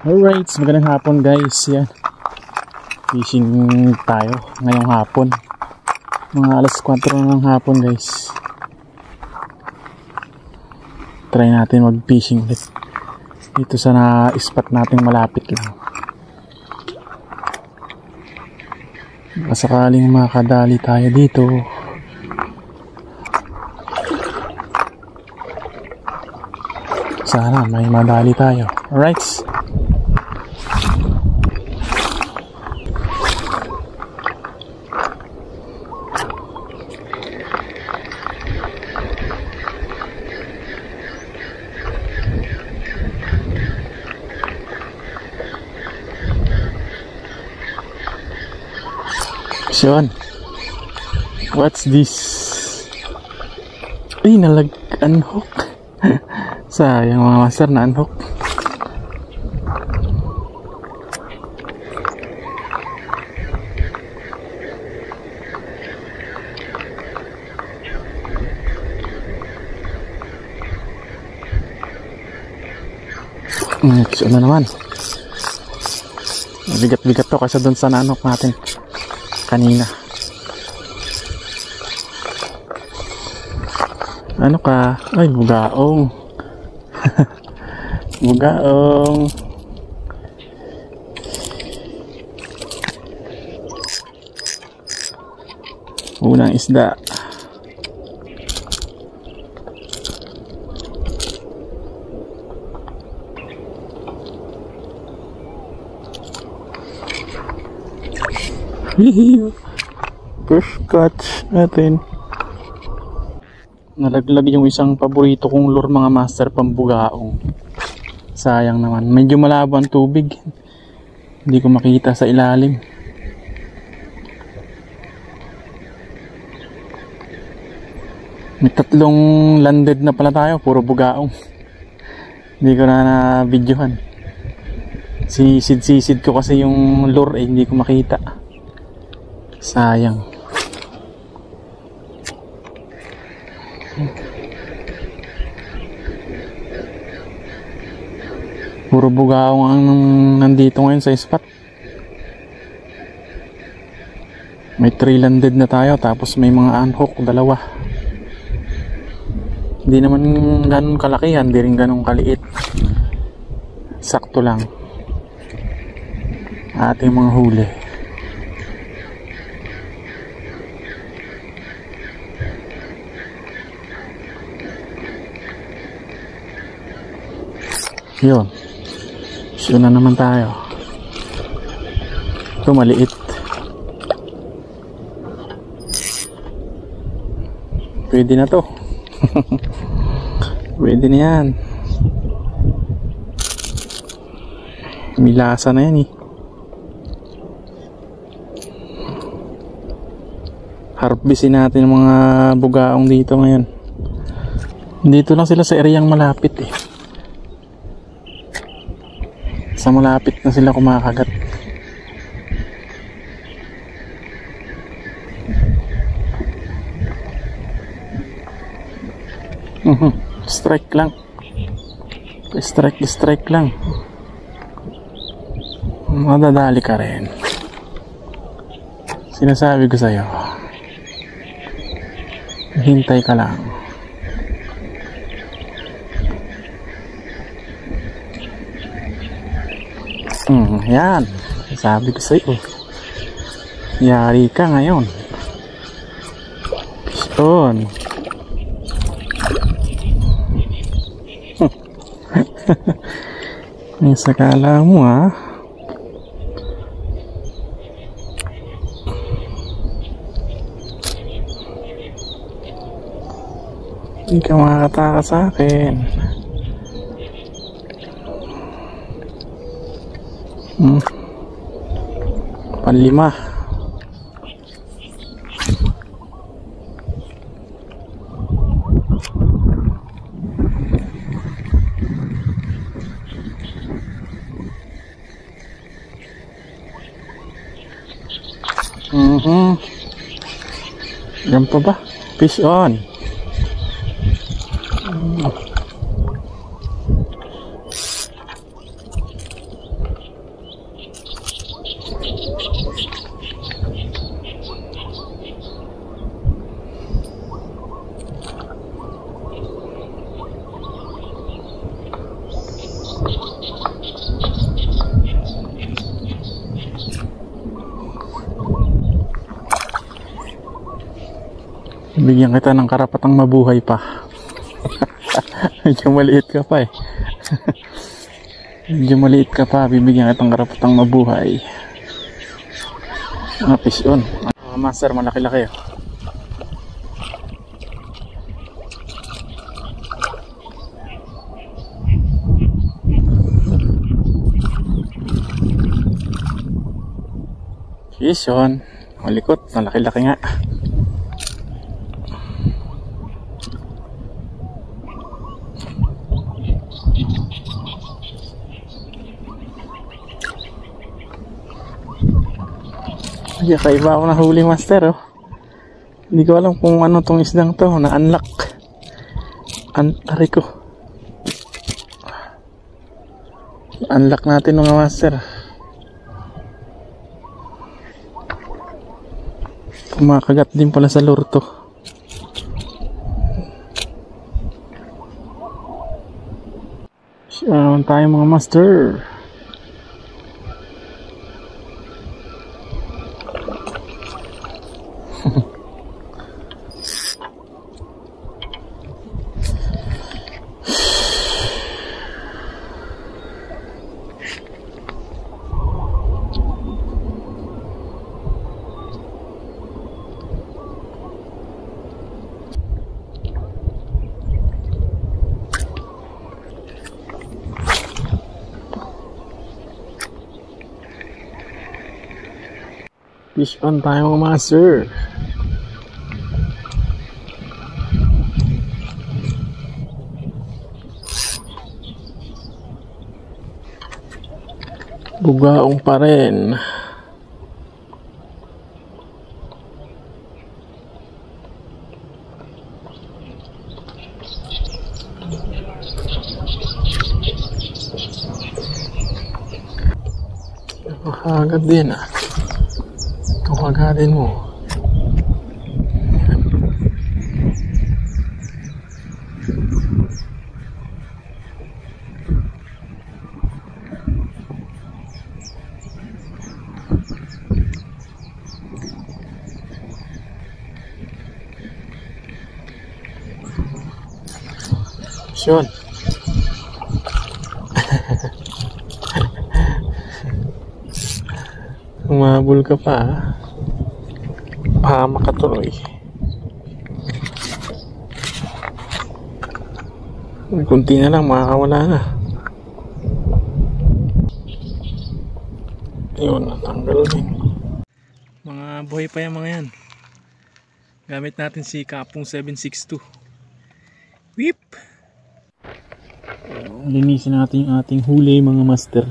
Alright, magandang hapon guys. Yan, fishing tayo ngayong hapon. Mga alas 4 ng hapon guys. Try natin mag fishing ulit dito sa na-spot nating malapit lang. Baka sakaling makadali tayo dito. Sana may madali tayo. Alright. Sean, what's this? Ay, unhook. Sayang mga master na unhook. So, ano naman? Bigat-bigat to kasi doon sa na-unhook natin kanina. Ano ka? Ay, bugaong. Bugaong. Unang isda. First catch natin. Nalaglag yung isang paborito kong lure mga master, pambugaong. Sayang naman, medyo malabo ang tubig, hindi ko makita sa ilalim. May 3 landed na pala tayo, puro bugaong. Hindi ko na videohan. Sisid ko kasi yung lure hindi ko makita. Sayang. Puro bugaong ang nandito ngayon sa spot. May 3 landed na tayo, tapos may mga unhook 2. Hindi naman ganun kalakihan, hindi rin ganun kaliit. Sakto lang ating mga huli. Yun, sure na naman tayo. Ito maliit. Pwede na to. Pwede na yan. May lasa na yan eh. Harvestin natin ang mga bugaong dito ngayon. Dito lang sila sa ereyang malapit eh. Sa malapit na sila kumakagat. Strike lang. Strike lang. Madadali ka rin. Sinasabi ko sa'yo, hintay ka lang. Yan, sabi ko sa'yo, yari ka ngayon. Fish on. Yung sakala mo ha. Hindi ka makakataka sa akin. Panlima. Yan pa ba? Fish on. Bigyan kita ng karapatang mabuhay pa. Medyo maliit ka pa eh. Medyo maliit ka pa, bibigyan kitang karapatang mabuhay. Mga fish on. Master, malaki-laki oh. Fish on. Malikot, malaki-laki nga. Ay, kaiba ako na huli, master oh. Hindi ko alam kung ano tong isdang to na unlock. Aray ko. Unlock natin mga master. Kumakagat din pala sa lure to. Siya tayo mga master. Fish on tayo mga master. Bugaong pa rin. Nakakagat din ah. Kagatin mo. Yun. Umabol ka pa ah. Makatuloy. Kunti na lang, makakawala na. Ayun, natanggal din. Mga buhay pa yung mga yan. Gamit natin si Kapong 762. Whip! Linisin natin yung ating huli mga master.